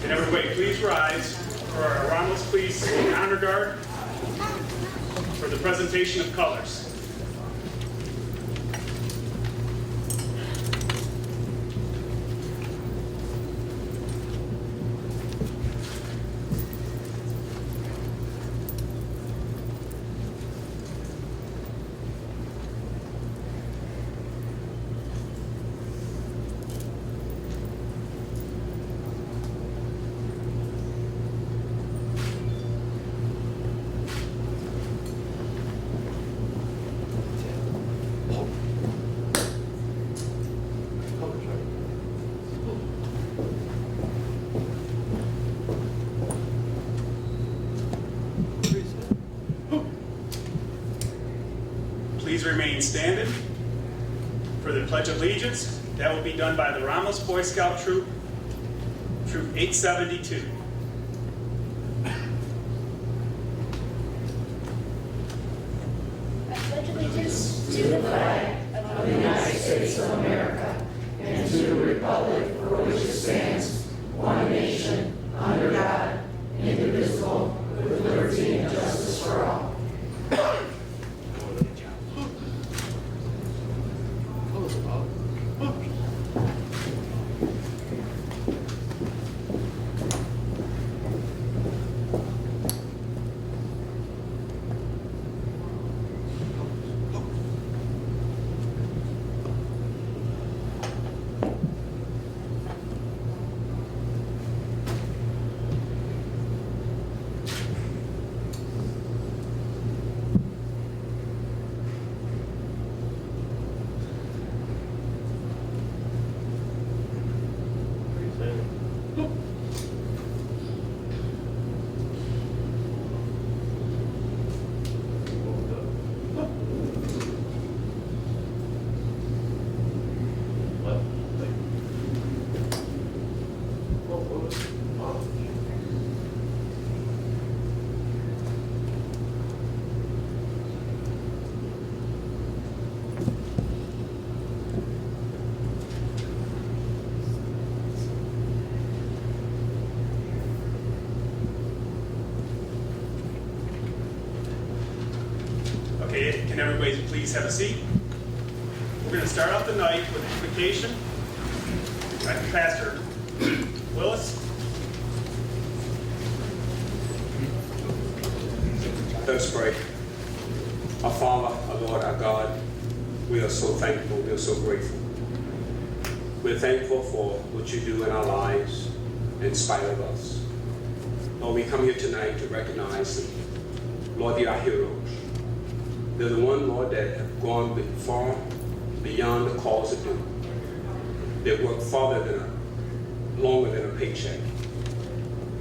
Can everybody please rise for our Romulus Police Honor Guard for the presentation of colors. Please remain standing for the Pledge of Allegiance. That will be done by the Romulus Boy Scout Troop, Troop 872. I pledge allegiance to the flag of the United States of America and to the republic for which it stands, one nation, under God, indivisible, with liberty and justice for all. Okay, can everybody please have a seat? We're going to start out the night with invocation. Pastor Willis. Let's pray. Our Father, our Lord, our God, we are so thankful, we are so grateful. We're thankful for what you do in our lives in spite of us. Lord, we come here tonight to recognize that, Lord, they are heroes. They're the one, Lord, that have gone far beyond the calls of duty. They work longer than a paycheck.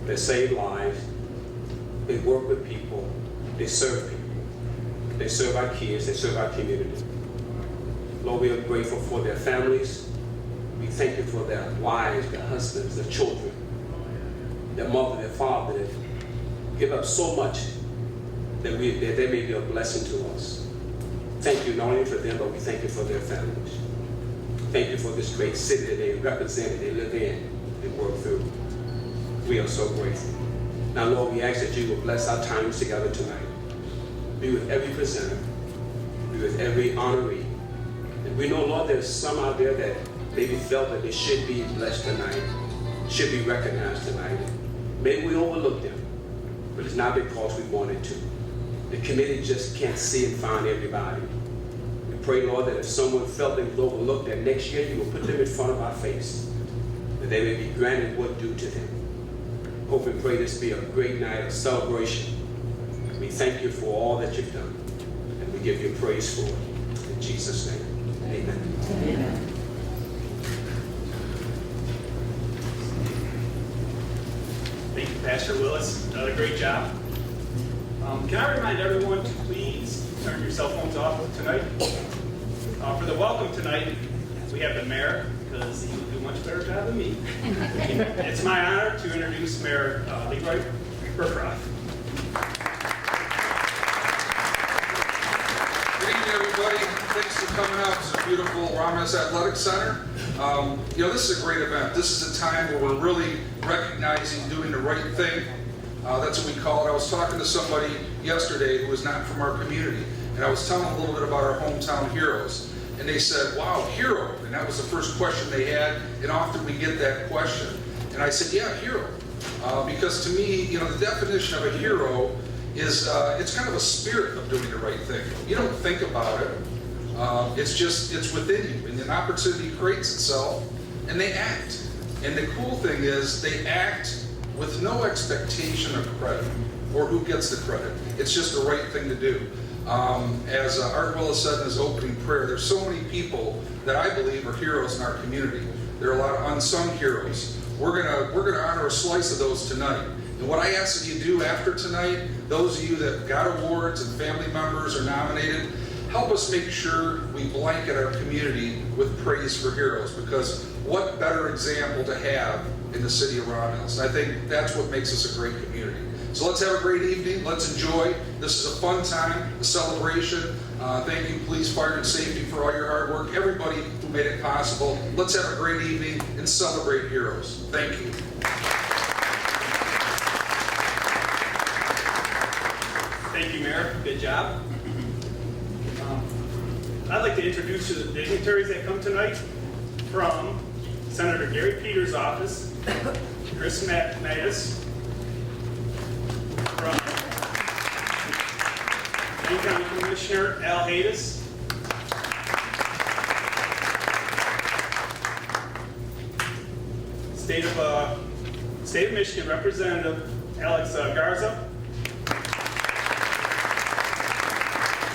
They save lives. They work with people. They serve people. They serve our kids. They serve our community. Lord, we are grateful for their families. We thank you for their wives, their husbands, their children, their mother, their father, that give up so much that they may be a blessing to us. Thank you not only for them, but we thank you for their families. Thank you for this great city that they represent, they live in, and work through. We are so grateful. Now, Lord, we ask that you will bless our times together tonight. Be with every presenter. Be with every honoree. And we know, Lord, there's some out there that maybe felt that they should be blessed tonight, should be recognized tonight. Maybe we overlooked them, but it's not because we wanted to. The committee just can't see and find everybody. We pray, Lord, that if someone felt they was overlooked, that next year you will put them in front of our face, that they may be granted what due to them. Hope and pray this be a great night of celebration. We thank you for all that you've done, and we give you praise for it. In Jesus' name, amen. Amen. Thank you, Pastor Willis. Another great job. Can I remind everyone to please turn your cell phones off tonight? For the welcome tonight, we have the mayor, because he will do a much better job than me. It's my honor to introduce Mayor Leroy Burkroff. Good evening, everybody. Thanks for coming out to the beautiful Romulus Athletic Center. This is a great event. This is a time where we're really recognizing doing the right thing. That's what we call it. I was talking to somebody yesterday who was not from our community, and I was telling them a little bit about our hometown heroes. And they said, wow, hero. And that was the first question they had, and often we get that question. And I said, yeah, hero. Because to me, the definition of a hero is it's kind of a spirit of doing the right thing. You don't think about it. It's within you, and an opportunity creates itself, and they act. And the cool thing is they act with no expectation of credit or who gets the credit. It's just the right thing to do. As Art Willis said in his opening prayer, there's so many people that I believe are heroes in our community. There are a lot of unsung heroes. We're gonna honor a slice of those tonight. And what I ask that you do after tonight, those of you that got awards and family members are nominated, help us make sure we blanket our community with praise for heroes, because what better example to have in the city of Romulus? I think that's what makes us a great community. So let's have a great evening. Let's enjoy. This is a fun time, a celebration. Thank you, police, fire, and safety, for all your hard work. Everybody who made it possible. Let's have a great evening and celebrate heroes. Thank you. Thank you, Mayor. Good job. I'd like to introduce you to the dignitaries that come tonight. From Senator Gary Peters' office, Chris Mattis. From Wayne County Commissioner Al Haydes. State of Michigan Representative Alex Garza.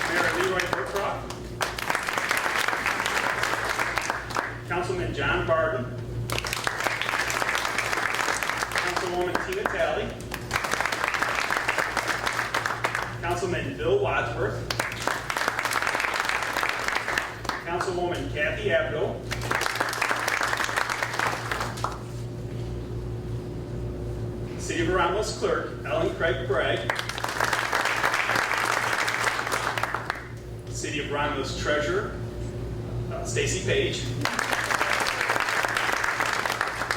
Mayor Leroy Burcroft. Councilman John Barden. Councilwoman Tina Talley. Councilman Bill Wadsworth. Councilwoman Kathy Abdo. City of Romulus Clerk Ellen Craig Bragg. City of Romulus Treasurer Stacy Page.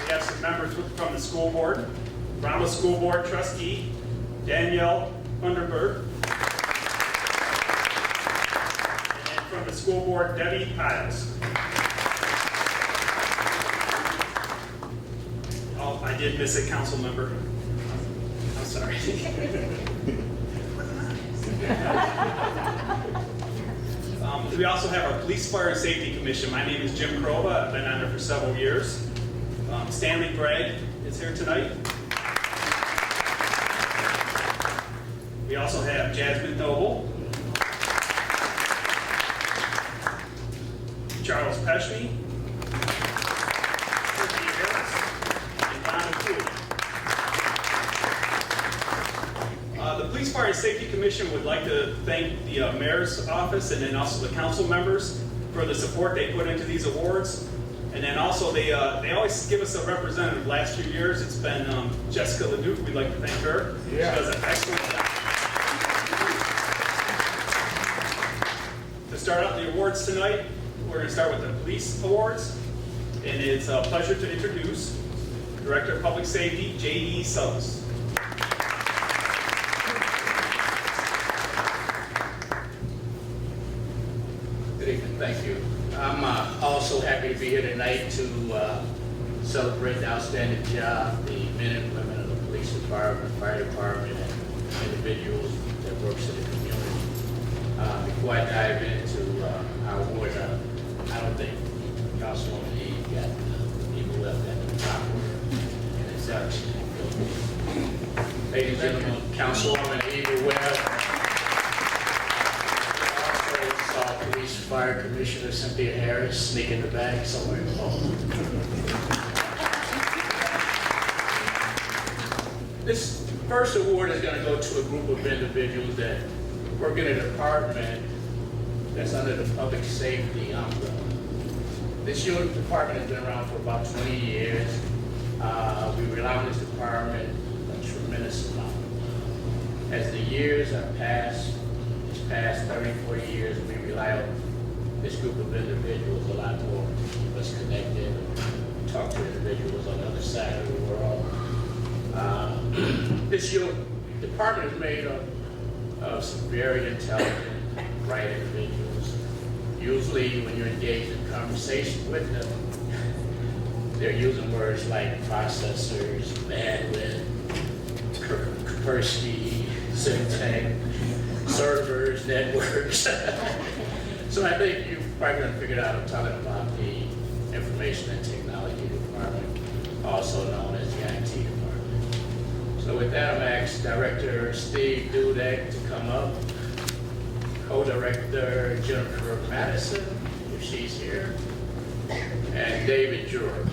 We have some members from the school board. Romulus School Board Trustee Danielle Underberg. And from the school board, Debbie Piles. Oh, I did miss a council member. I'm sorry. We also have our Police, Fire, and Safety Commission. My name is Jim Krova. I've been on there for several years. Stanley Bragg is here tonight. We also have Jasmine Noble, Charles Peshny, Cynthia Harris, and Donna Cooley. The Police, Fire, and Safety Commission would like to thank the Mayor's office and then also the council members for the support they put into these awards. And then also they always give us a representative. Last few years it's been Jessica Leduc. We'd like to thank her. Yeah. She does an excellent job. To start out the awards tonight, we're going to start with the police awards. And it's a pleasure to introduce Director of Public Safety, J.E. Suggs. Good evening, thank you. I'm also happy to be here tonight to celebrate the outstanding job the men and women of the police department, fire department, and individuals that works in the community. Before I dive into our awards, I don't think Councilwoman Eve got even left at the top and it's ladies and gentlemen, Councilwoman Eve Webb. Police Fire Commissioner Cynthia Harris sneak in the bag somewhere. This first award is going to go to a group of individuals that work in a department that's under the public safety umbrella. This unit department has been around for about 20 years. We rely on this department a tremendous amount. As the years have passed, these past 30, 40 years, we rely on this group of individuals a lot more of us connected, talk to individuals on the other side of the world. This department is made up of some very intelligent, bright individuals. Usually when you're engaged in conversation with them, they're using words like processors, bandwidth, Kaspersky, Syntec, servers, networks. So I think you're probably going to figure out I'm talking about the Information and Technology Department, also known as the IT Department. So with that, I'm going to ask Director Steve Dudek to come up, Co-Director Jennifer Madison, if she's here, and David Juror.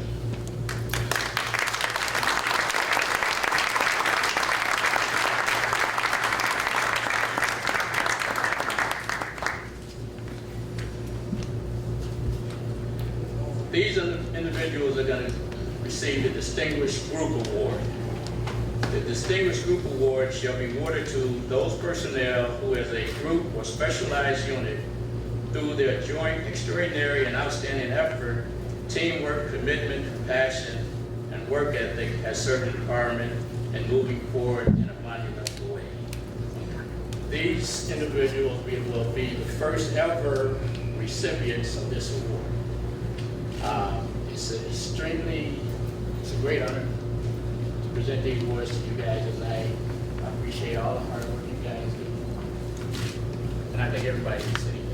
These individuals are going to receive the Distinguished Group Award. The Distinguished Group Award shall be awarded to those personnel who, as a group or specialized unit, through their joint, extraordinary, and outstanding effort, teamwork, commitment, compassion, and work ethic, has served the department and moving forward in a monumental way. These individuals will be the first ever recipients of this award. It's a great honor to present these awards to you guys tonight. I appreciate all the hard work you guys do. And I think everybody in the city does.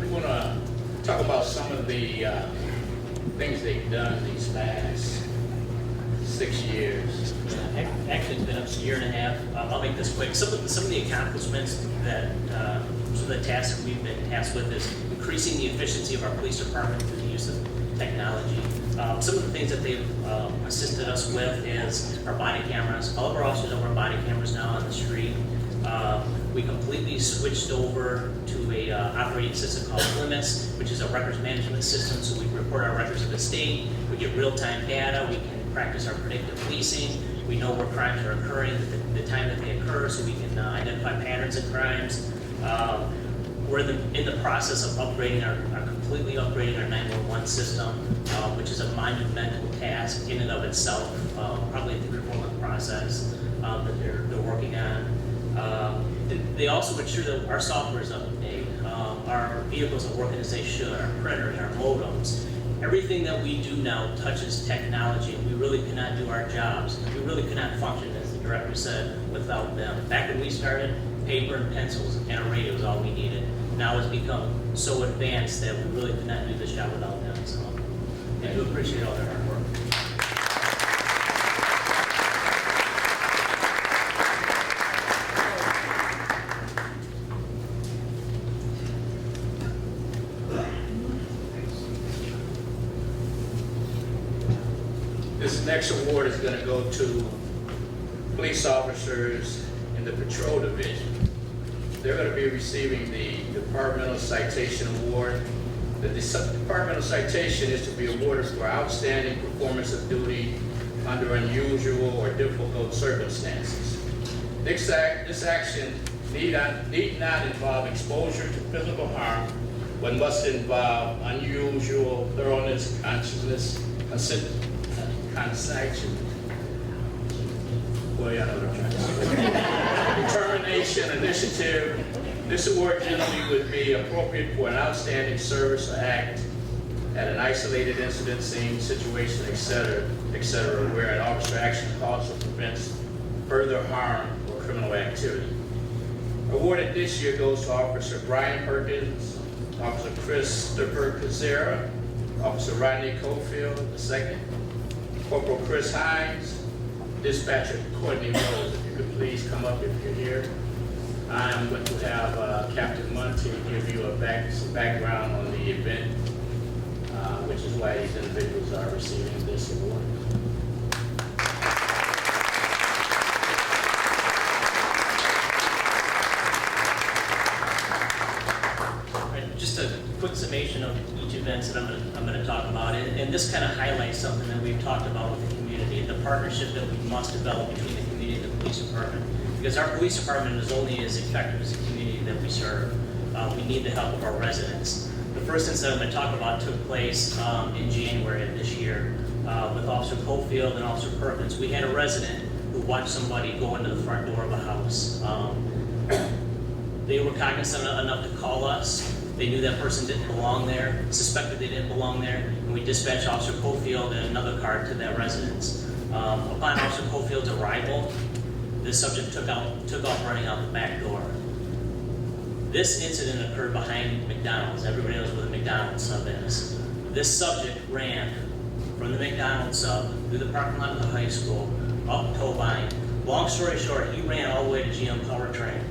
We want to talk about some of the things they've done these last 6 years. Actually, it's been up to a year and a half. I'll make this quick. Some of the accomplishments that some of the tasks we've been tasked with is increasing the efficiency of our police department through the use of technology. Some of the things that they've assisted us with is our body cameras. All of our officers have our body cameras now on the street. We completely switched over to a operating system called Limits, which is a records management system. So we report our records to the state. We get real-time data. We can practice our predictive policing. We know where crimes are occurring at the time that they occur, so we can identify patterns in crimes. We're in the process of completely upgrading our 911 system, which is a monumental task in and of itself, probably the procurement process that they're working on. They also ensure that our software is up to date. Our vehicles are working as they should, our printers, our modems. Everything that we do now touches technology, and we really cannot do our jobs. We really cannot function, as the director said, without them. Back when we started, paper and pencils and a radio was all we needed. Now it's become so advanced that we really could not do this job without them. So I do appreciate all their hard work. This next award is going to go to police officers in the Patrol Division. They're going to be receiving the Departmental Citation Award. The Departmental Citation is to be awarded for outstanding performance of duty under unusual or difficult circumstances. This action need not involve exposure to physical harm, but must involve unusual thoroughness, conscientiousness, determination, initiative. This award generally would be appropriate for an outstanding service or act at an isolated incident, scene, situation, etc., where an officer action causes or prevents further harm or criminal activity. Awarded this year goes to Officer Brian Perkins, Officer Christopher Pizzera, Officer Rodney Cofield II, Corporal Chris Hines, Dispatcher Courtney Rose, if you could please come up if you're here. I'm going to have Captain Munty give you some background on the event, which is why these individuals are receiving this award. Just a quick summation of each event that I'm going to talk about, and this kind of highlights something that we've talked about with the community, the partnership that we must develop between the community and the police department. Because our police department is only as effective as the community that we serve. We need the help of our residents. The first incident I'm going to talk about took place in January of this year with Officer Cofield and Officer Perkins. We had a resident who watched somebody go into the front door of a house. They were cognizant enough to call us. They knew that person didn't belong there, suspected they didn't belong there, and we dispatched Officer Cofield and another car to that residence. Upon Officer Cofield's arrival, this subject took off running out the back door. This incident occurred behind McDonald's. Everybody knows where the McDonald's sub is. This subject ran from the McDonald's sub through the parking lot of the high school, up Tobine. Long story short, he ran all the way to GM Powertrain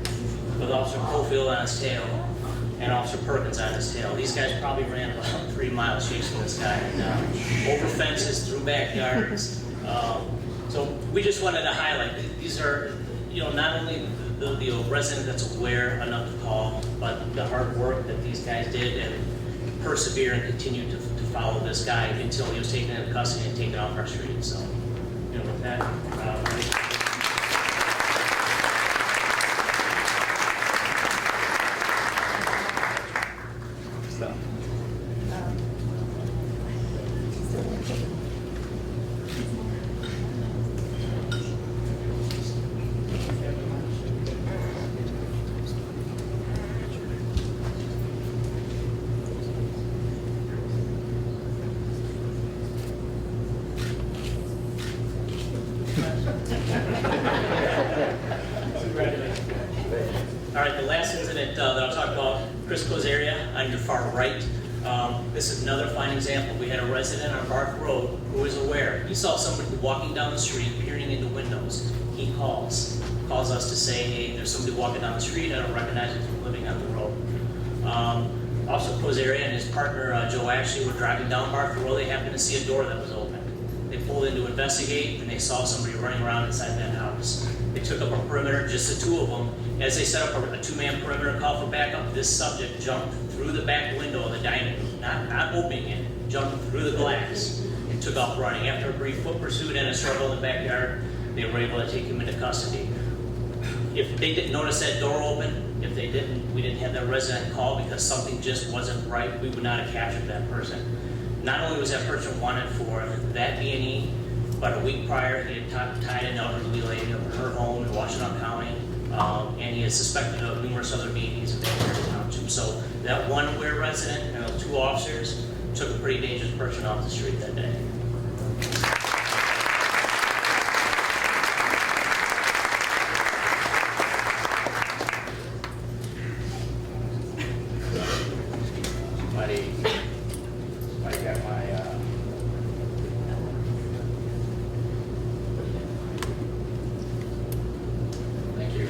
with Officer Cofield on his tail and Officer Perkins on his tail. These guys probably ran about 3 miles chasing this guy over fences, through backyards. So we just wanted to highlight these are, not only the resident that's aware enough to call, but the hard work that these guys did and persevere and continue to follow this guy until he was taken into custody and taken off our street. So, with that. All right, the last incident that I'll talk about, Crisco's area on your far right. This is another fine example. We had a resident on Barth Road who was aware. He saw somebody walking down the street, peering into windows. He calls us to say, hey, there's somebody walking down the street. I don't recognize it from living on the road. Officer Cozaria and his partner, Joe Ashley, were driving down Barth Road. They happened to see a door that was open. They pulled in to investigate, and they saw somebody running around inside that house. They took up a perimeter, just the two of them. As they set up a two-man perimeter call for backup, this subject jumped through the back window of the dining room, not opening it, jumped through the glass and took off running. After a brief foot pursuit and a struggle in the backyard, they were able to take him into custody. If they didn't notice that door open, if they didn't, we didn't have that resident call because something just wasn't right, we would not have captured that person. Not only was that person wanted for that B&E, but a week prior he had tied an elderly lady up in her home in Washington County, and he is suspected of numerous other B&Es in Bainbridge Township. So that one aware resident and those two officers took a pretty dangerous person off the street that day. Somebody got my, thank you.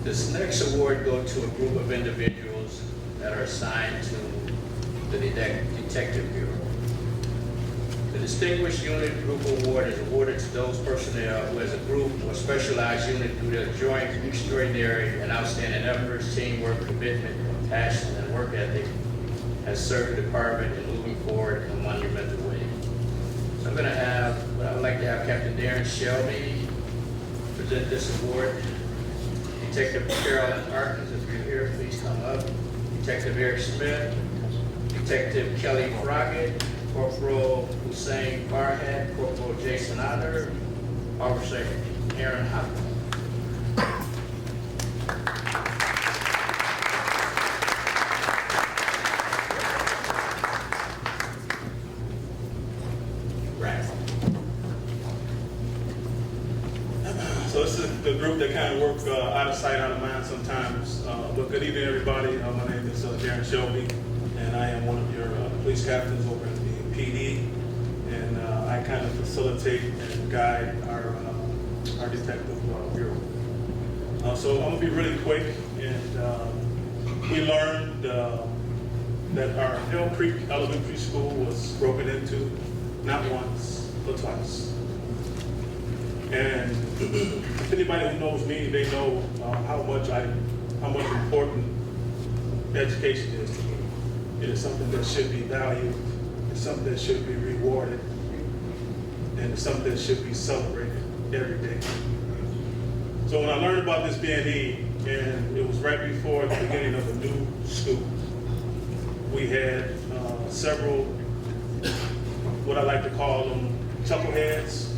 This next award goes to a group of individuals that are assigned to the Detective Bureau. The Distinguished Unit Group Award is awarded to those personnel who as a group or specialized unit through their joint, extraordinary, and outstanding efforts, teamwork, commitment, compassion, and work ethic has served the department in moving forward in a monumental way. So I would like to have Captain Darren Shelby present this award. Detective Carolyn Harkins, if you're here, please come up. Detective Eric Smith, Detective Kelly Froggett, Corporal Hussein Farhad, Corporal Jason Otter, Officer Aaron Hopkins. So it's the group that kind of work out of sight, out of mind sometimes. But good evening, everybody. My name is Darren Shelby, and I am one of your police captains over at the PD. And I kind of facilitate and guide our detective bureau. So I'm gonna be really quick. And we learned that our Hell Creek Elementary School was broken into not once, but twice. And if anybody who knows me, they know how much important education is to me. It is something that should be valued. It's something that should be rewarded, and it's something that should be celebrated every day. So when I learned about this B&E, and it was right before the beginning of a new school, we had several, what I like to call them, chuckleheads,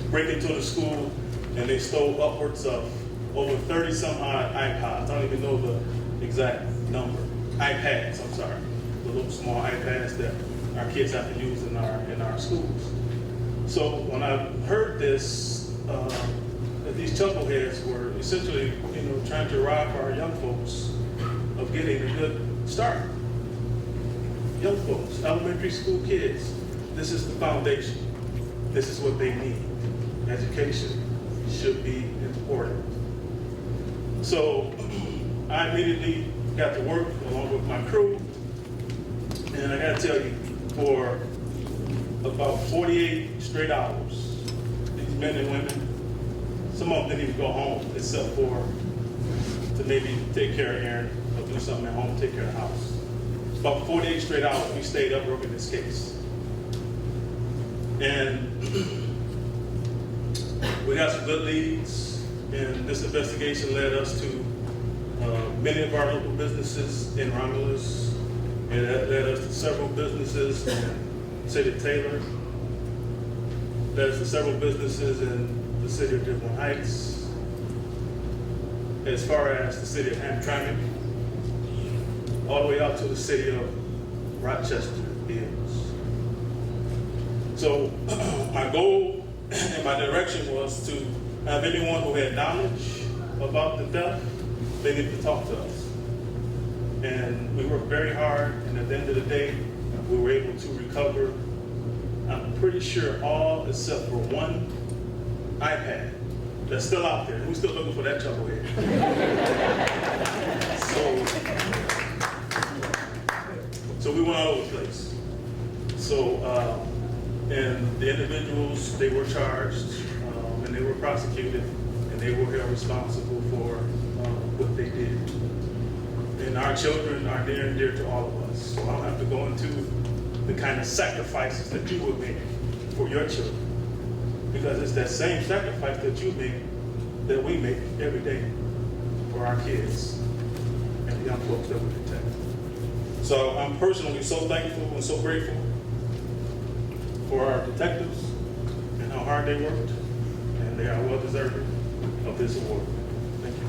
break into the school, and they stole upwards of over 30 some odd iPods. I don't even know the exact number. iPads, I'm sorry. The little small iPads that our kids have to use in our schools. So when I heard this, that these chuckleheads were essentially, trying to rob our young folks of getting a good start. Young folks, elementary school kids, this is the foundation. This is what they need. Education should be important. So I immediately got to work along with my crew, and I gotta tell you, for about 48 straight hours, these men and women, some of them didn't even go home except for to maybe take care of Aaron or do something at home, take care of the house. About 48 straight hours, we stayed up working this case. And we got some good leads, and this investigation led us to many of our local businesses in Romulus, and that led us to several businesses in the city of Taylor, led us to several businesses in the city of Dearborn Heights, as far as the city of Hamtramck, all the way out to the city of Rochester Hills. So my goal and my direction was to have anyone who had knowledge about the theft, they needed to talk to us. And we worked very hard, and at the end of the day, we were able to recover, I'm pretty sure all except for one iPad that's still out there. We're still looking for that chucklehead. So we went all over the place. So, and the individuals, they were charged, and they were prosecuted, and they were held responsible for what they did. And our children are near and dear to all of us. So I don't have to go into the kind of sacrifices that you would make for your children, because it's that same sacrifice that you make, that we make every day for our kids and the young folks that we protect. So I'm personally so thankful and so grateful for our detectives and how hard they worked, and they are well deserving of this award. Thank you.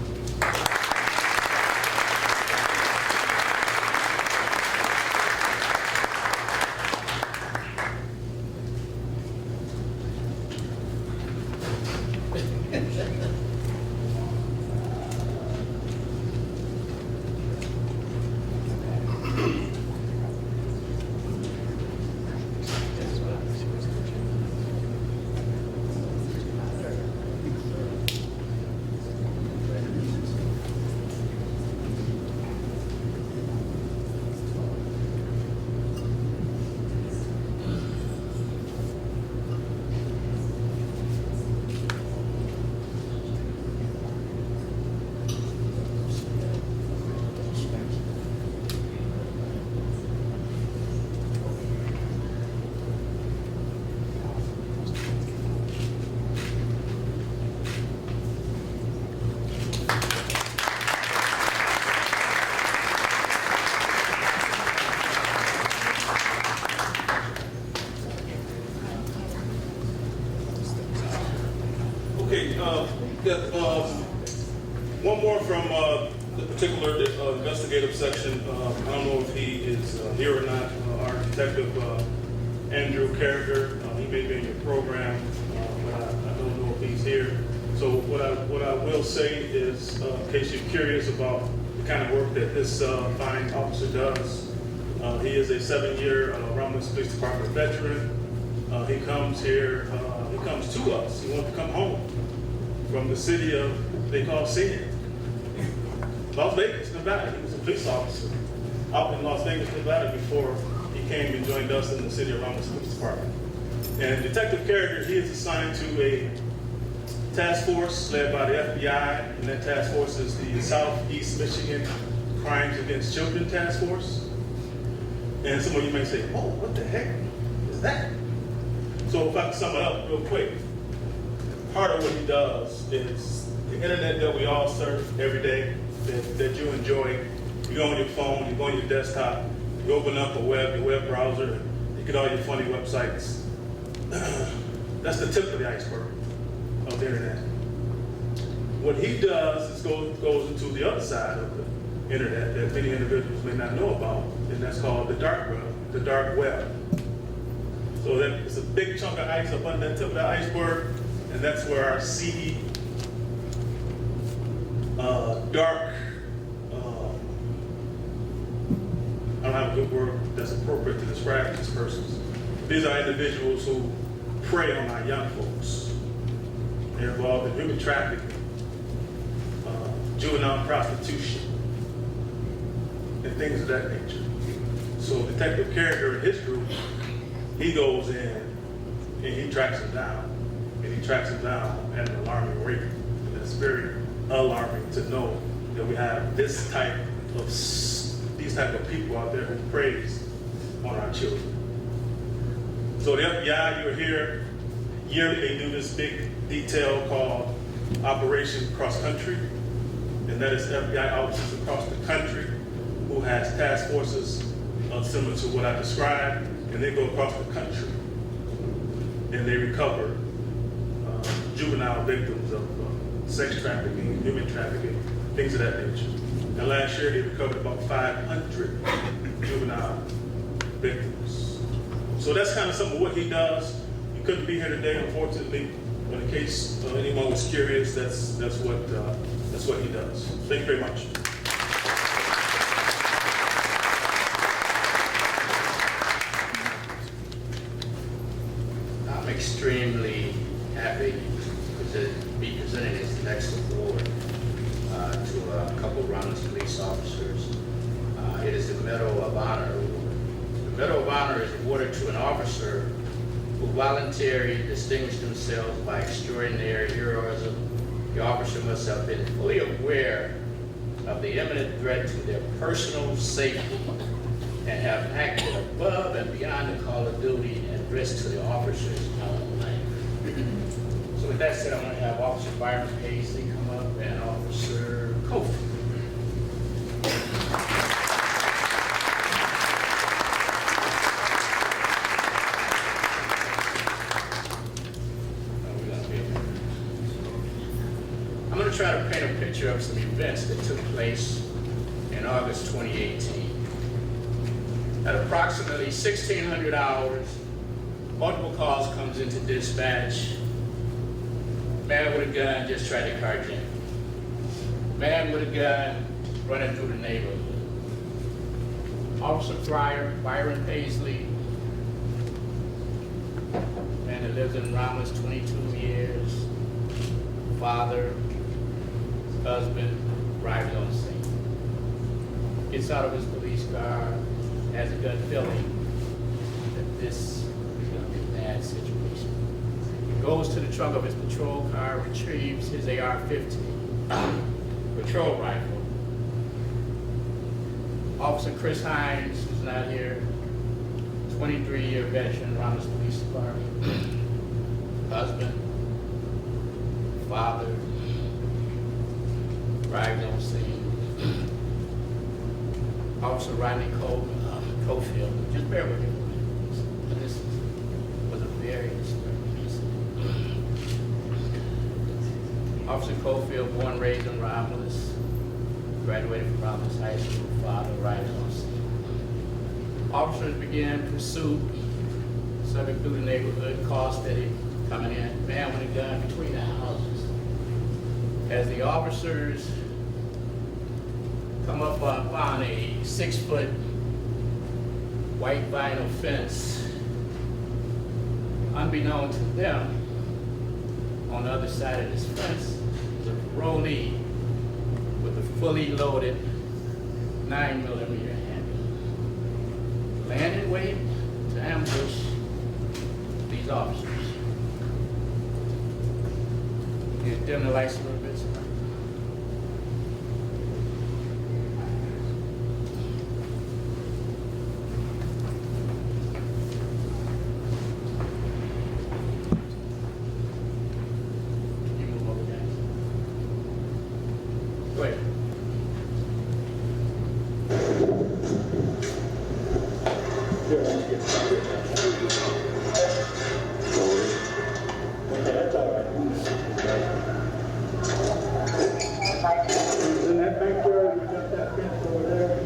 Okay, one more from the particular investigative section. I don't know if he is here or not. Our detective, Andrew Carragher, he may be in your program, but I don't know if he's he's here. So what I will say is, in case you're curious about the kind of work that this fine officer does, he is a 7-year Romulus Police Department veteran. He comes here, he comes to us. He wants to come home from the city of, they call Sin, Las Vegas, Nevada. He was a police officer out in Las Vegas, Nevada before he came and joined us in the city of Romulus Police Department. And Detective Carriger, he is assigned to a task force led by the FBI, and that task force is the Southeast Michigan Crimes Against Children Task Force. And some of you may say, oh, what the heck is that? So if I can sum it up real quick, part of what he does is the internet that we all surf every day, that you enjoy. You go on your phone, you go on your desktop, you open up your web browser, and you get all your funny websites. That's the tip of the iceberg of the internet. What he does is goes into the other side of the internet that many individuals may not know about, and that's called the dark web. So that it's a big chunk of ice up under that tip of the iceberg, and that's where our seedy, dark, I don't have a good word that's appropriate to describe these persons. These are individuals who prey on our young folks. They're involved in human trafficking, juvenile prostitution, and things of that nature. So Detective Carriger and his group, he goes in and he tracks them down. And he tracks them down at an alarming rate. And it's very alarming to know that we have these type of people out there who preys on our children. So the FBI, you're here, yearly they do this big detail called Operation Cross Country. And that is FBI officers across the country who has task forces similar to what I described, and they go across the country and they recover juvenile victims of sex trafficking, human trafficking, things of that nature. And last year they recovered about 500 juvenile victims. So that's kind of some of what he does. He couldn't be here today, unfortunately, but in case anyone was curious, that's what he does. Thank you very much. I'm extremely happy to be presenting this next award to a couple of Romulus police officers. It is the Medal of Honor award. The Medal of Honor is awarded to an officer who voluntarily distinguished themselves by extraordinary heroism. The officer must have been fully aware of the imminent threat to their personal safety and have acted above and beyond the call of duty and risk to the officer's own life. So with that said, I'm going to have Officer Byron Paisley come up and Officer Kofi. I'm going to try to paint a picture of some events that took place in August 2018. At approximately 1600 hours, multiple calls comes into dispatch. Man with a gun just tried to carjack. Man with a gun running through the neighborhood. Officer Byron Paisley, man that lives in Romulus 22 years, father, husband, arrives on scene. Gets out of his police car, has a gut feeling that this is going to be a bad situation. Goes to the trunk of his patrol car, retrieves his AR-15 patrol rifle. Officer Chris Hines, who's not here, 23-year veteran, Romulus Police Department, husband, father, arrived on scene. Officer Rodney Cofield, just bear with me. This was a very disturbing incident. Officer Cofield, born and raised in Romulus, graduated from Romulus High School, father arrived on scene. Officers began pursuit, subject through the neighborhood, call steady, coming in, man with a gun between the houses. As the officers come up on a 6-foot white vinyl fence, unbeknown to them, on the other side of this fence is a parolee with a fully loaded 9mm handgun, laying in wait to ambush these officers. You dim the lights a little bit, sir. You move over there. Go ahead. In that backyard, you got that fence over there.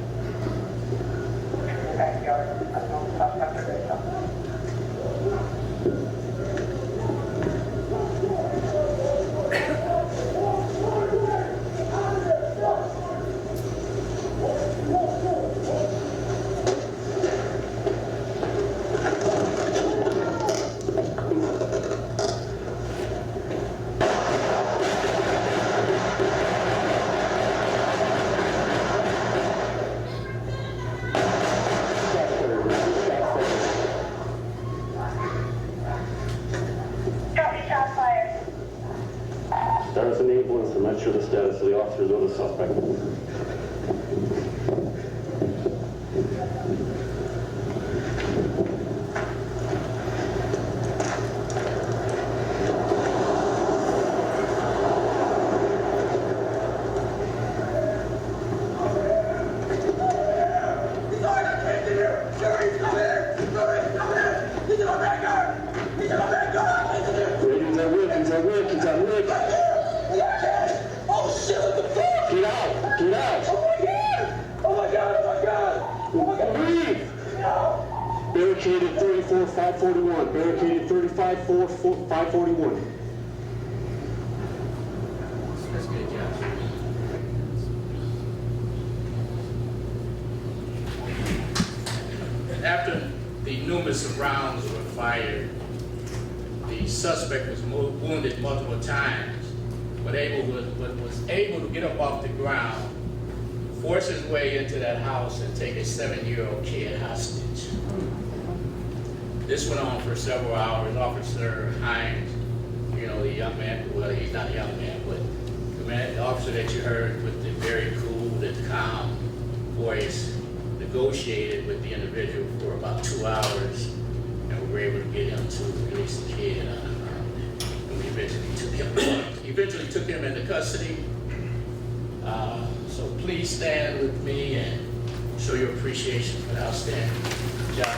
Status of the ambulance, I'm not sure the status of the officers or the suspect. He's at work. Get out. Oh my God. Leave. Barricaded 34-541. Barricaded 35-541. Let's get it, Josh. After the numerous rounds were fired, the suspect was wounded multiple times, but was able to get up off the ground, force his way into that house, and take a 7-year-old kid hostage. This went on for several hours. Officer Hines, you know, the young man, well, he's not a young man, but the officer that you heard with the very cool and calm voice, negotiated with the individual for about 2 hours, and we were able to get him to release the kid. And we eventually took him into custody. So please stand with me and show your appreciation for the outstanding job.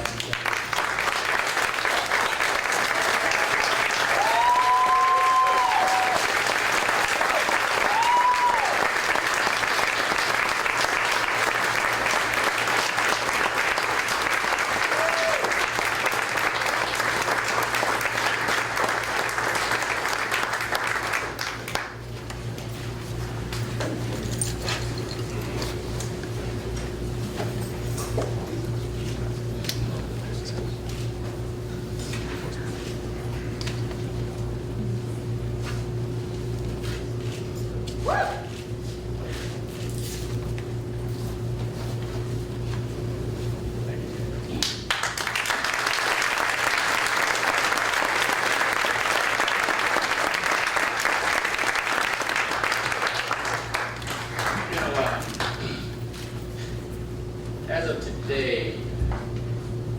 As of today,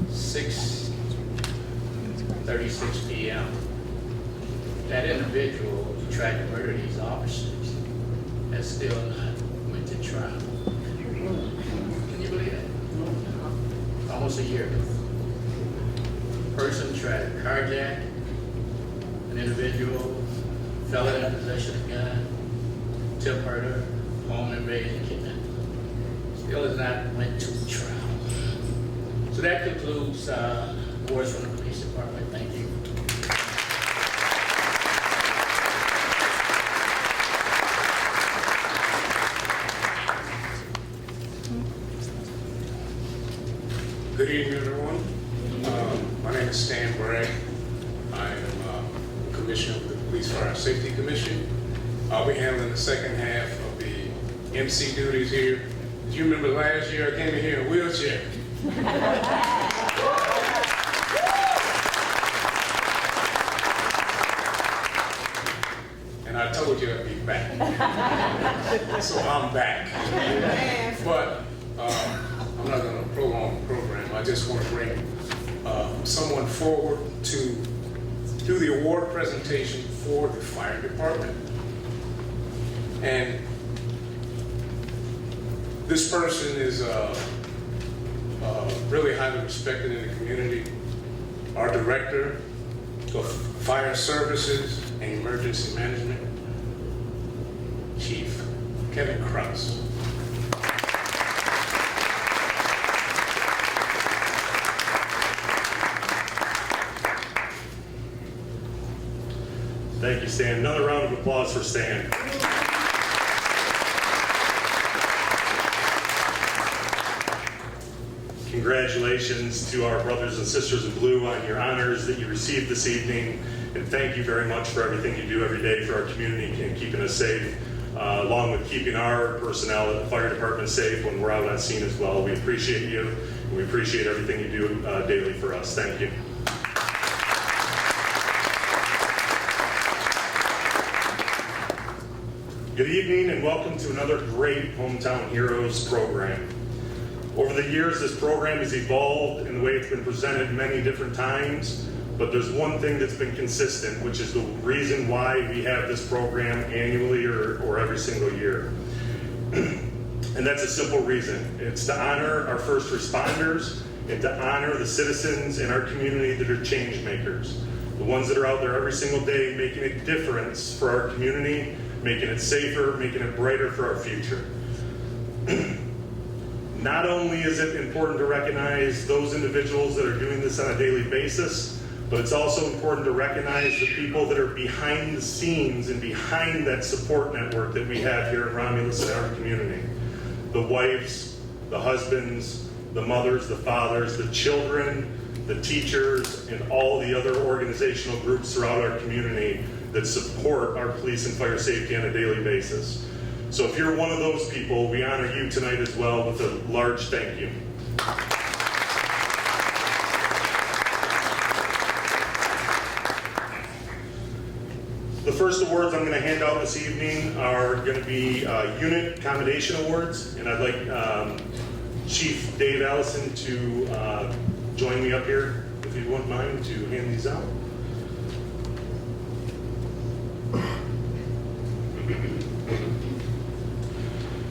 6:36 p.m., that individual who tried to murder these officers has still not went to trial. Can you believe that? Almost a year ago. Person tried to carjack an individual, felon in possession of a gun, attempted murder, home invasion, kidnapping. Still has not went to trial. So that concludes words from the police department. Thank you. Commissioner of the Police Fire Safety Commission. I'll be handling the second half of the MC duties here. Do you remember last year I came in here in a wheelchair? And I told you I'd be back. So I'm back. But I'm not going to prolong the program. I just want to bring someone forward to do the award presentation for the fire department. And this person is really highly respected in the community. Our Director of Fire Services and Emergency Management, Chief Kevin Krause. Thank you, Stan. Another round of applause for Stan. Congratulations to our brothers and sisters in blue on your honors that you received this evening. And thank you very much for everything you do every day for our community and keeping us safe, along with keeping our personnel at the fire department safe when we're out on scene as well. We appreciate you, and we appreciate everything you do daily for us. Thank you. Good evening and welcome to another great Hometown Heroes program. Over the years, this program has evolved in the way it's been presented many different times, but there's one thing that's been consistent, which is the reason why we have this program annually or every single year. And that's a simple reason. It's to honor our first responders and to honor the citizens in our community that are change makers. The ones that are out there every single day making a difference for our community, making it safer, making it brighter for our future. Not only is it important to recognize those individuals that are doing this on a daily basis, but it's also important to recognize the people that are behind the scenes and behind that support network that we have here in Romulus and our community. The wives, the husbands, the mothers, the fathers, the children, the teachers, and all the other organizational groups throughout our community that support our police and fire safety on a daily basis. So if you're one of those people, we honor you tonight as well with a large thank you. The first awards I'm going to hand out this evening are going to be Unit Commendation Awards, and I'd like Chief Dave Allison to join me up here, if you wouldn't mind, to hand these out.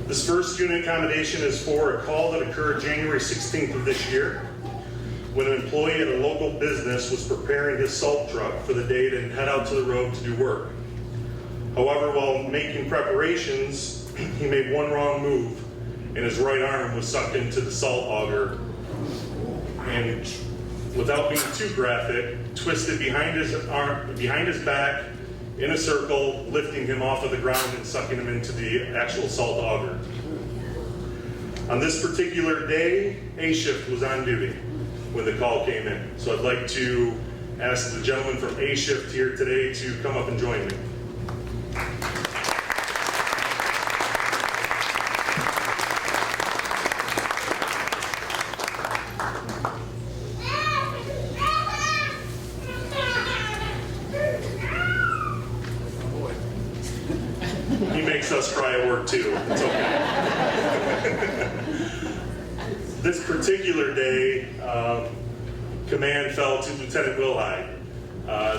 This first unit commendation is for a call that occurred January 16th of this year when an employee at a local business was preparing his salt truck for the day to head out to the road to do work. However, while making preparations, he made one wrong move and his right arm was sucked into the salt auger and, without being too graphic, twisted behind his back in a circle, lifting him off of the ground and sucking him into the actual salt auger. On this particular day, A shift was on duty when the call came in. So I'd like to ask the gentleman from A shift here today to come up and join me. He makes us cry at work too. It's okay. This particular day, command fell to Lieutenant Will Hyde.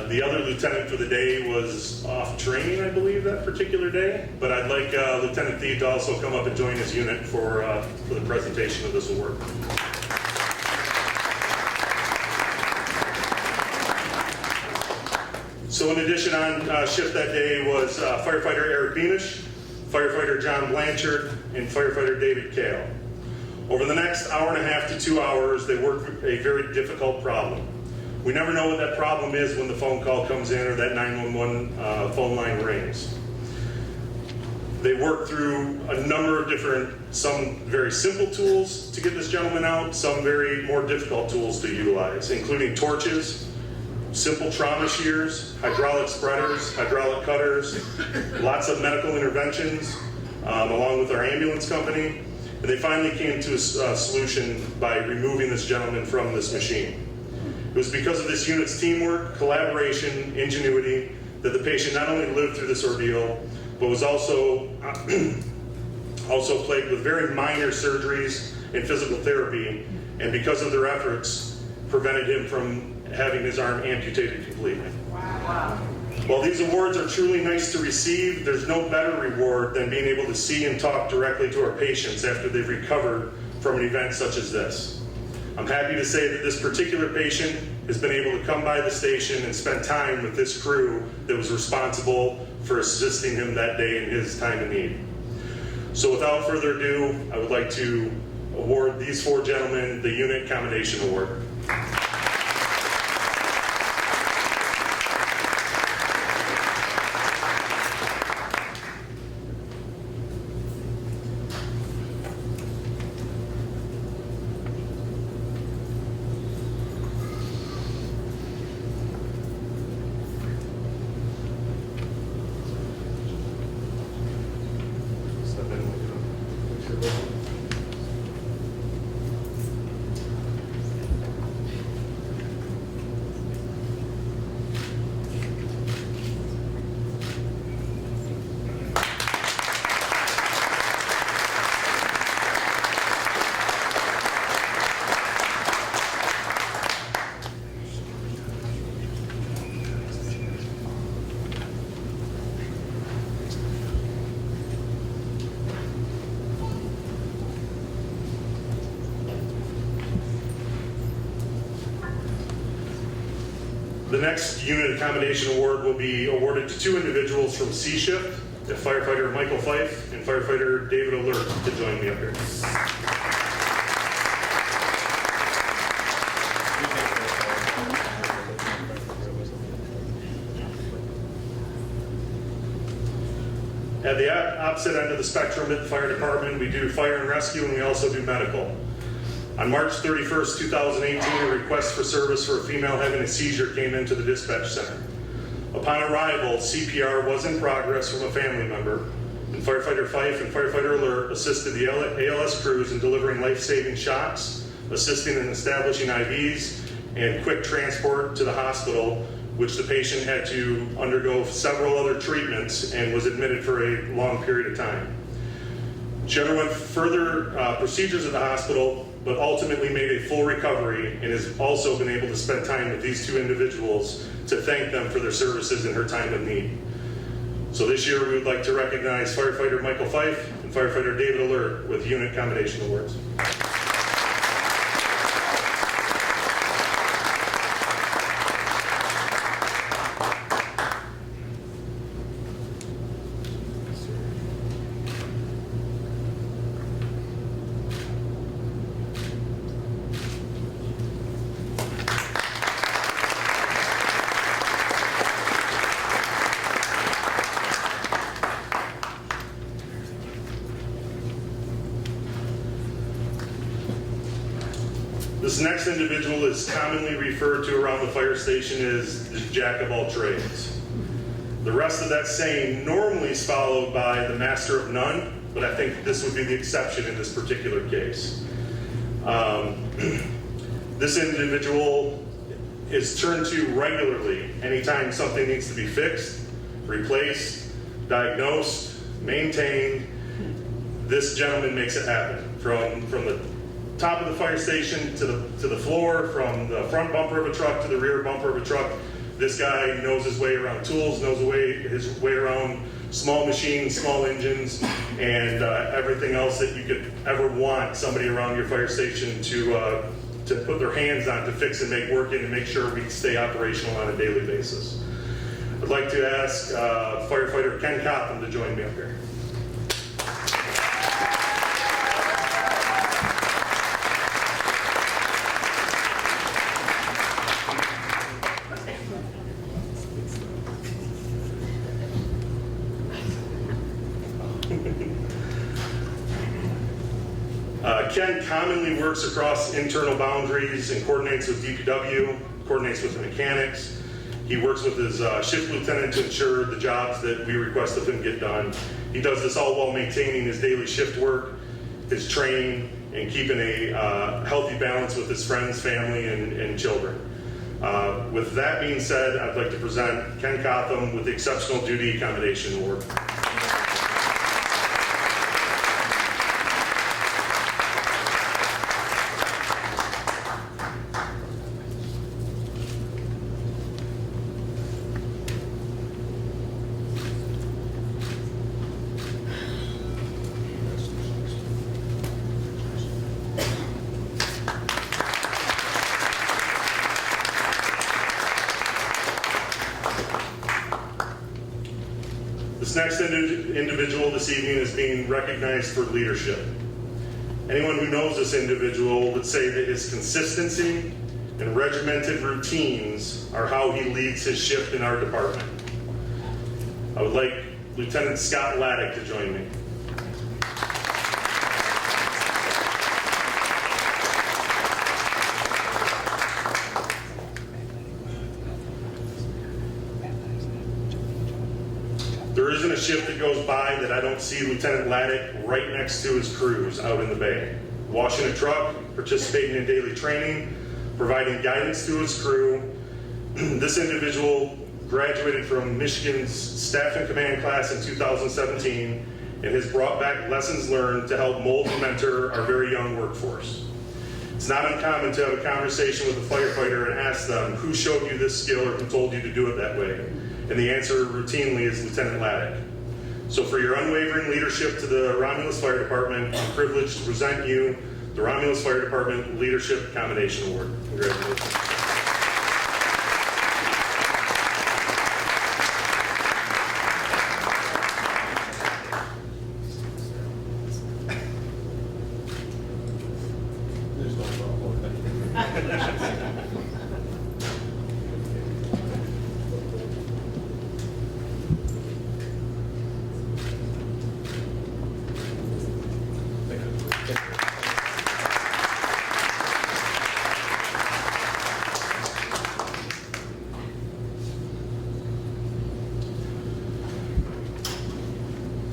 The other lieutenant for the day was off training, I believe, that particular day. But I'd like Lieutenant Thied to also come up and join his unit for the presentation of this award. So in addition, on shift that day was firefighter Eric Beamish, firefighter John Blanchard, and firefighter David Kale. Over the next hour and a half to 2 hours, they worked a very difficult problem. We never know what that problem is when the phone call comes in or that 911 phone line rings. They worked through a number of different, some very simple tools to get this gentleman out, some very more difficult tools to utilize, including torches, simple trauma shears, hydraulic spreaders, hydraulic cutters, lots of medical interventions, along with our ambulance company. And they finally came to a solution by removing this gentleman from this machine. It was because of this unit's teamwork, collaboration, ingenuity, that the patient not only lived through this ordeal, but was also plagued with very minor surgeries and physical therapy, and because of their efforts, prevented him from having his arm amputated completely. Wow. While these awards are truly nice to receive, there's no better reward than being able to see and talk directly to our patients after they've recovered from an event such as this. I'm happy to say that this particular patient has been able to come by the station and spend time with this crew that was responsible for assisting him that day in his time of need. So without further ado, I would like to award these 4 gentlemen the Unit Commendation Award. The next Unit Accommodation Award will be awarded to 2 individuals from C-Shift, Firefighter Michael Fife and Firefighter David Alert, to join me up here. At the opposite end of the spectrum at the fire department, we do fire and rescue, and we also do medical. On March 31st, 2018, a request for service for a female having a seizure came into the dispatch center. Upon arrival, CPR was in progress from a family member, and Firefighter Fife and Firefighter Alert assisted the ALS crews in delivering life-saving shots, assisting in establishing IVs, and quick transport to the hospital, which the patient had to undergo several other treatments and was admitted for a long period of time. She underwent further procedures at the hospital, but ultimately made a full recovery and has also been able to spend time with these 2 individuals to thank them for their services in her time of need. So this year we would like to recognize Firefighter Michael Fife and Firefighter David Alert with Unit Commendation Awards. This next individual is commonly referred to around the fire station as the Jack of all trades. The rest of that saying normally is followed by the Master of none, but I think this would be the exception in this particular case. This individual is turned to regularly anytime something needs to be fixed, replaced, diagnosed, maintained. This gentleman makes it happen. From the top of the fire station to the floor, from the front bumper of a truck to the rear bumper of a truck, this guy knows his way around tools, knows his way around small machines, small engines, and everything else that you could ever want somebody around your fire station to put their hands on to fix and make working and make sure we stay operational on a daily basis. I'd like to ask Firefighter Ken Cotham to join me up here. Ken commonly works across internal boundaries and coordinates with DPW, coordinates with the mechanics, He works with his shift lieutenant to ensure the jobs that we request of him get done. He does this all while maintaining his daily shift work, his training, and keeping a healthy balance with his friends, family, and children. With that being said, I'd like to present Ken Cotham with the Exceptional Duty Accommodation Award. This next individual this evening is being recognized for leadership. Anyone who knows this individual would say that his consistency and regimented routines are how he leads his shift in our department. I would like Lieutenant Scott Laddick to join me. There isn't a shift that goes by that I don't see Lieutenant Laddick right next to his crews out in the bay, washing a truck, participating in daily training, providing guidance to his crew. This individual graduated from Michigan's Staff and Command class in 2017 and has brought back lessons learned to help mold and mentor our very young workforce. It's not uncommon to have a conversation with a firefighter and ask them who showed you this skill or who told you to do it that way. And the answer routinely is Lieutenant Laddick. So for your unwavering leadership to the Romulus Fire Department, I'm privileged to present you the Romulus Fire Department Leadership Accommodation Award. Congratulations.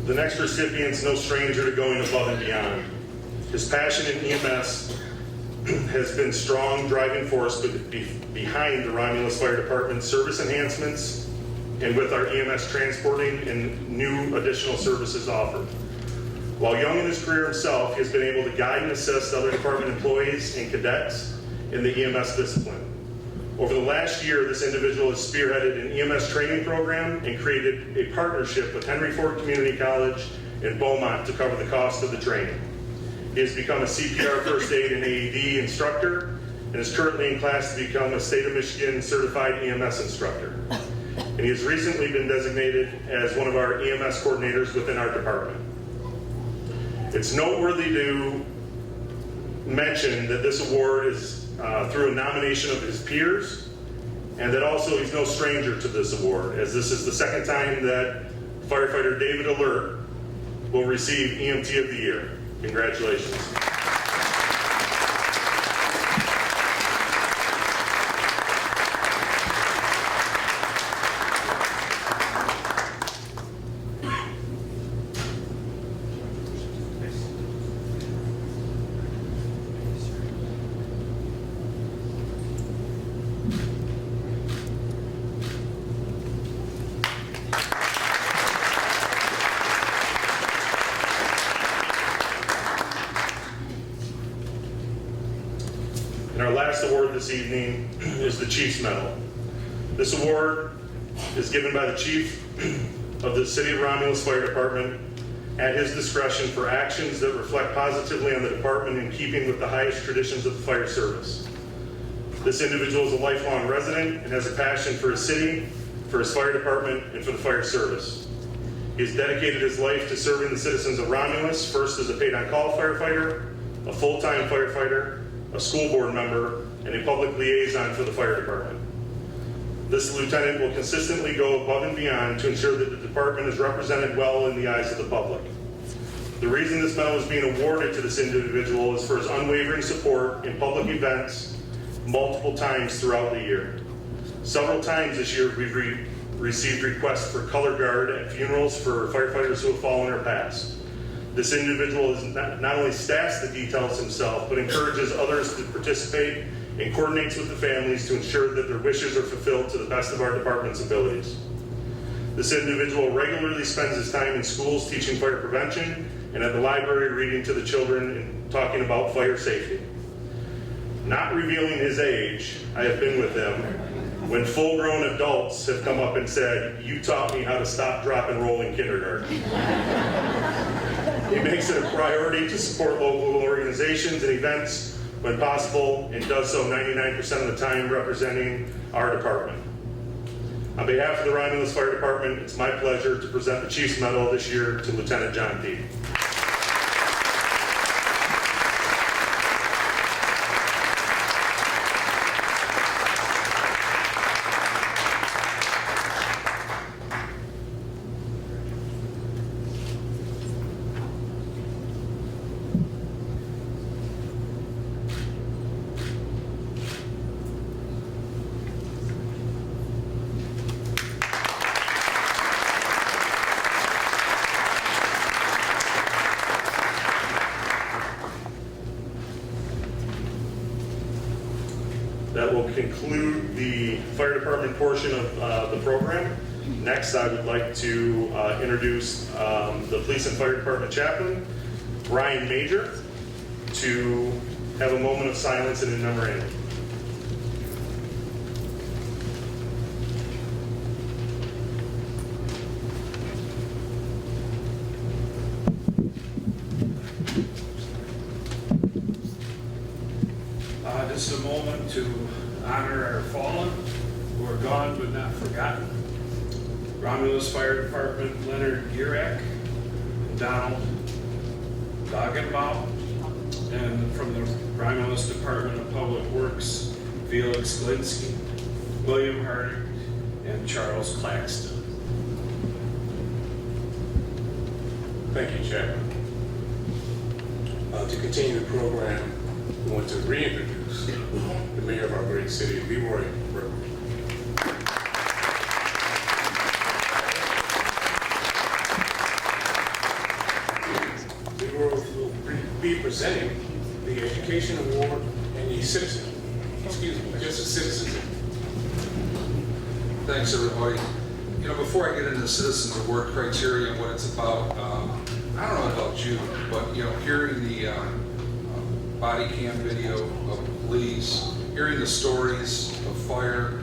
The next recipient's no stranger to going above and beyond. His passion in EMS has been strong driving force behind the Romulus Fire Department service enhancements and with our EMS transporting and new additional services offered. While young in his career himself, he has been able to guide and assist other department employees and cadets in the EMS discipline. Over the last year, this individual has spearheaded an EMS training program and created a partnership with Henry Ford Community College in Beaumont to cover the cost of the training. He has become a CPR first aid and AED instructor and is currently in class to become a State of Michigan certified EMS instructor. And he has recently been designated as one of our EMS coordinators within our department. It's noteworthy to mention that this award is through a nomination of his peers, and that also he's no stranger to this award, as this is the second time that firefighter David Alert will receive EMT of the Year. Congratulations. And our last award this evening is the Chief's Medal. This award is given by the Chief of the City of Romulus Fire Department at his discretion for actions that reflect positively on the department in keeping with the highest traditions of the fire service. This individual is a lifelong resident and has a passion for his city, for his fire department, and for the fire service. He has dedicated his life to serving the citizens of Romulus, first as a paid-on-call firefighter, a full-time firefighter, a school board member, and a public liaison for the fire department. This lieutenant will consistently go above and beyond to ensure that the department is represented well in the eyes of the public. The reason this medal is being awarded to this individual is for his unwavering support in public events multiple times throughout the year. Several times this year, we've received requests for color guard at funerals for firefighters who have fallen or passed. This individual is not only staffs the details himself, but encourages others to participate and coordinates with the families to ensure that their wishes are fulfilled to the best of our department's abilities. This individual regularly spends his time in schools teaching fire prevention and at the library reading to the children and talking about fire safety. Not revealing his age, I have been with him when full-grown adults have come up and said, "You taught me how to stop, drop, and roll in kindergarten." He makes it a priority to support local organizations and events when possible, and does so 99% of the time representing our department. On behalf of the Romulus Fire Department, it's my pleasure to present the Chief's Medal this year to Lieutenant John Peak. That will conclude the fire department portion of the program. Next, I would like to introduce the police and fire department chaplain, Brian Major, to have a moment of silence and a memorandum. Just a moment to honor our fallen, who are gone but not forgotten. Romulus Fire Department, Leonard Gierek, Donald Dagenbaum, and from the Romulus Department of Public Works, Felix Glinsky, William Harding, and Charles Claxton. Thank you, Chairman. To continue the program, we want to reintroduce the mayor of our great city, Leroy Burke. Leroy will be presenting the Education Award and the Citizen, just a citizen. Thanks, everybody. You know, before I get into the Citizens Award criteria and what it's about, I don't know about you, but, you know, hearing the body cam video of police, hearing the stories of fire,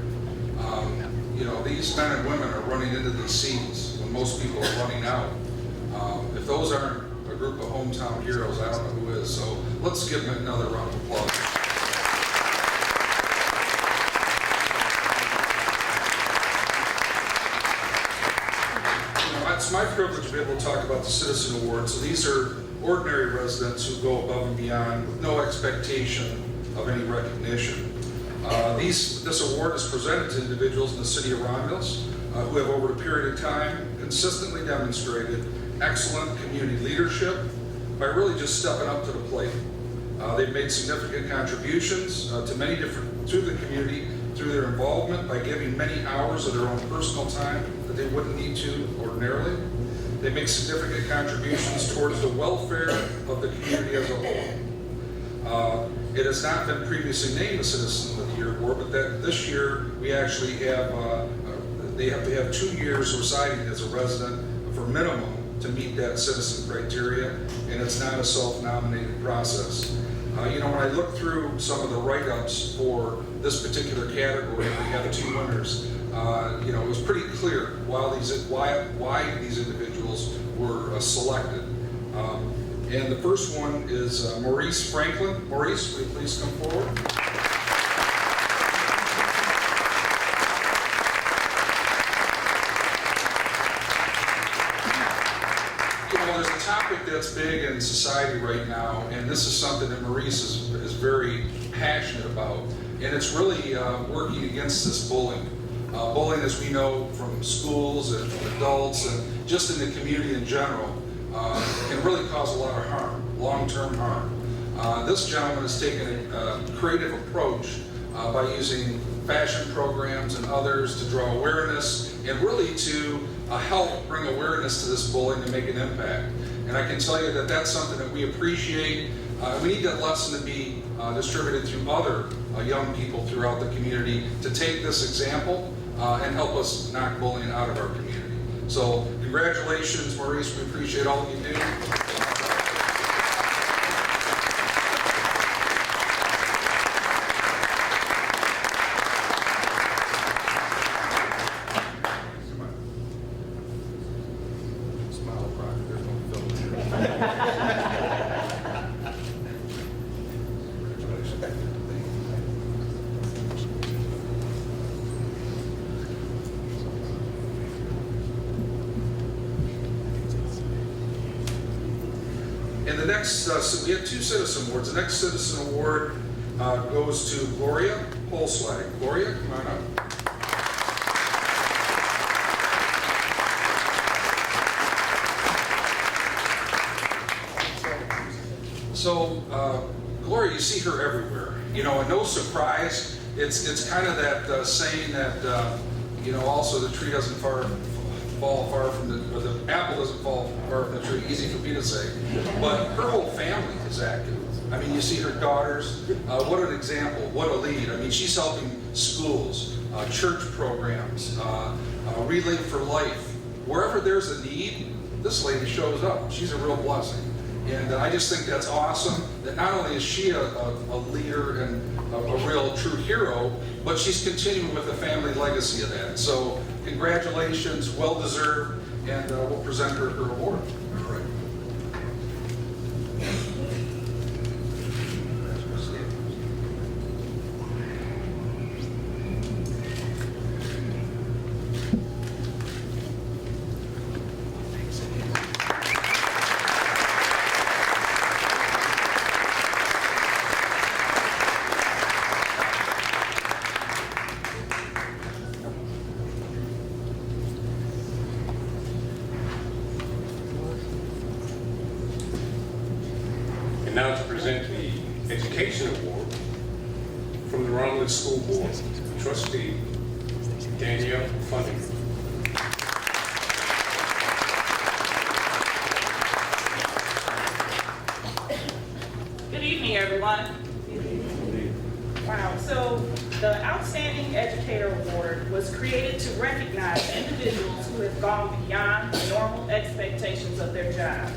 you know, these men and women are running into these scenes when most people are running out. If those aren't a group of hometown heroes, I don't know who is. So let's give them another round of applause. It's my privilege to be able to talk about the Citizen Award. So these are ordinary residents who go above and beyond with no expectation of any recognition. This award is presented to individuals in the city of Romulus who have over a period of time consistently demonstrated excellent community leadership by really just stepping up to the plate. They've made significant contributions to the community through their involvement by giving many hours of their own personal time that they wouldn't need to ordinarily. They make significant contributions towards the welfare of the community as a whole. It has not been previously named a Citizen of the Year Award, but that this year we actually have, they have to have 2 years residing as a resident for minimum to meet that citizen criteria, and it's not a self-nominated process. You know, when I look through some of the write-ups for this particular category, we have 2 winners. You know, it was pretty clear why these individuals were selected. And the first one is Maurice Franklin. Maurice, will you please come forward? You know, there's a topic that's big in society right now, and this is something that Maurice is very passionate about, and it's really working against this bullying. Bullying, as we know from schools and from adults and just in the community in general, can really cause a lot of harm, long-term harm. This gentleman has taken a creative approach by using fashion programs and others to draw awareness and really to help bring awareness to this bullying and make an impact. And I can tell you that that's something that we appreciate. We need that lesson to be distributed through other young people throughout the community to take this example and help us knock bullying out of our community. So congratulations, Maurice. We appreciate all that you do. And the next, so we have 2 citizen awards. The next citizen award goes to Gloria Holslag. Gloria, come on up. So, Gloria, you see her everywhere. You know, and no surprise, it's kind of that saying that, you know, also the tree doesn't fall far from the, or the apple doesn't fall far from the tree, easy for me to say. But her whole family is active. I mean, you see her daughters, what an example, what a lead. I mean, she's helping schools, church programs, Relay for Life. Wherever there's a need, this lady shows up. She's a real blessing. And I just think that's awesome, that not only is she a leader and a real true hero, but she's continuing with the family legacy of that. So congratulations, well deserved, and we'll present her her award. All right. And now to present the Education Award from the Romulus School Board, Trustee Danielle Funding. Good evening, everyone. Wow, so the Outstanding Educator Award was created to recognize individuals who have gone beyond the normal expectations of their job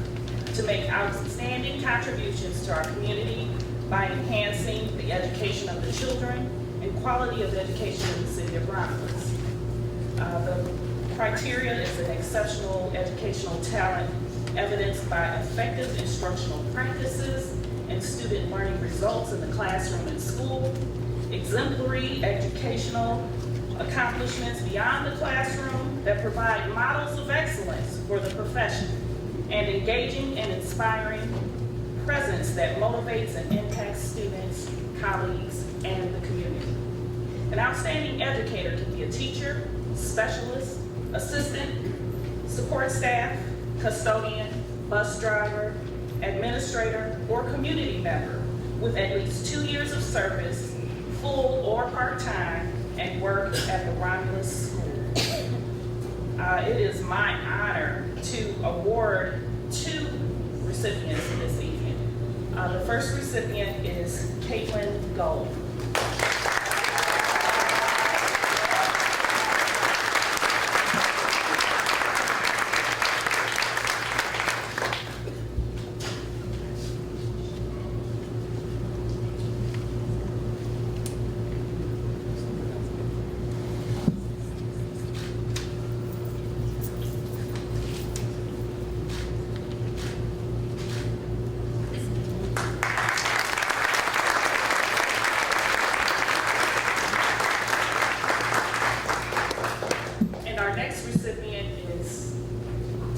to make outstanding contributions to our community by enhancing the education of the children and quality of education in the city of Romulus. The criteria is an exceptional educational talent evidenced by effective instructional practices and student learning results in the classroom and school, exemplary educational accomplishments beyond the classroom that provide models of excellence for the profession, and engaging and inspiring presence that motivates and impacts students, colleagues, and the community. An outstanding educator can be a teacher, specialist, assistant, support staff, custodian, bus driver, administrator, or community member with at least 2 years of service, full or part-time, and work at the Romulus School. It is my honor to award 2 recipients this evening. The first recipient is Caitlin Gold.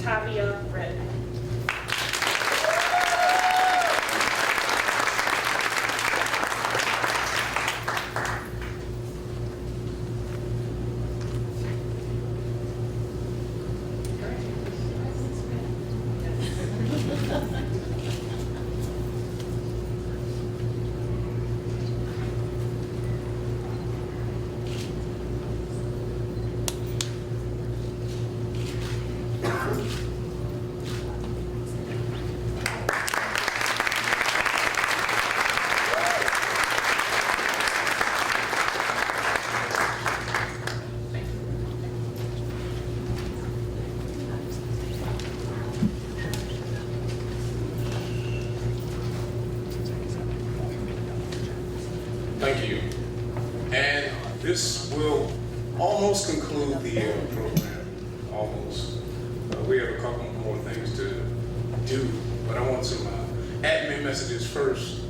Tavia Redmond. Thank you. And this will almost conclude the program, almost. We have a couple more things to do, but I want some admin messages first.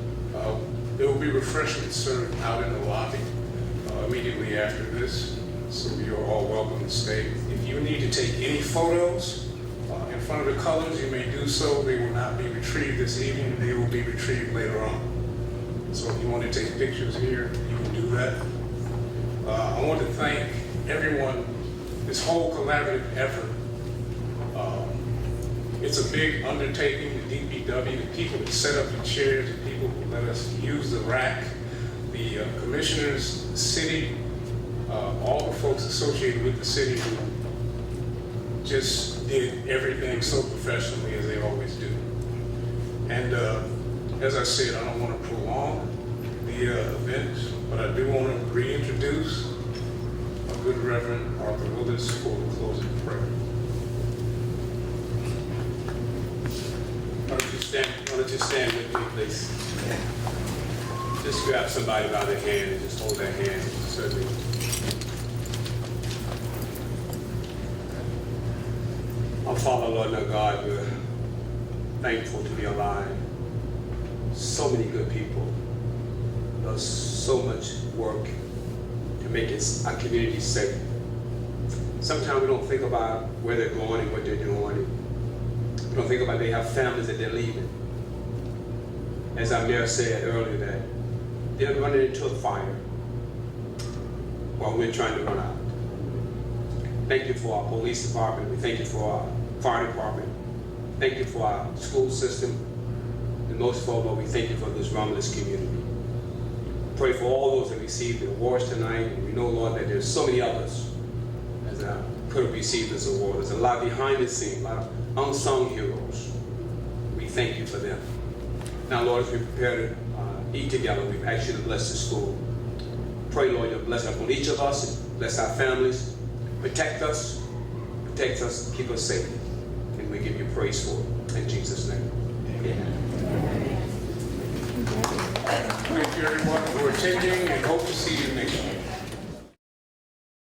There will be refreshments served out in the lobby immediately after this, so you're all welcome to stay. If you need to take any photos in front of the colors, you may do so. They will not be retrieved this evening. They will be retrieved later on. So if you want to take pictures here, you can do that. I want to thank everyone, this whole collaborative effort. It's a big undertaking, the DPW, the people that set up the chairs, the people who let us use the rack, the commissioners, the city, all the folks associated with the city who just did everything so professionally as they always do. And as I said, I don't want to prolong the event, but I do want to reintroduce our good Reverend Arthur Willis for the closing prayer. Why don't you stand with me, please? Just grab somebody by the hand and just hold their hand, certainly. Our Father, Lord, and our God, we're thankful to be alive. So many good people, does so much work to make our community safe. Sometimes we don't think about where they're going and what they're doing. We don't think about they have families that they're leaving. As our mayor said earlier, that they're running into a fire while we're trying to run out. Thank you for our police department. We thank you for our fire department. Thank you for our school system. And most of all, Lord, we thank you for this Romulus community. Pray for all those that received the awards tonight. And we know, Lord, that there's so many others that could have received this award. There's a lot behind the scenes, a lot of unsung heroes. We thank you for them. Now, Lord, as we prepare to eat together, we ask you to bless the school. Pray, Lord, your blessing upon each of us, bless our families, protect us, keep us safe. And we give you praise for it. In Jesus' name. Amen. Thank you, everyone, for attending, and hope to see you next year.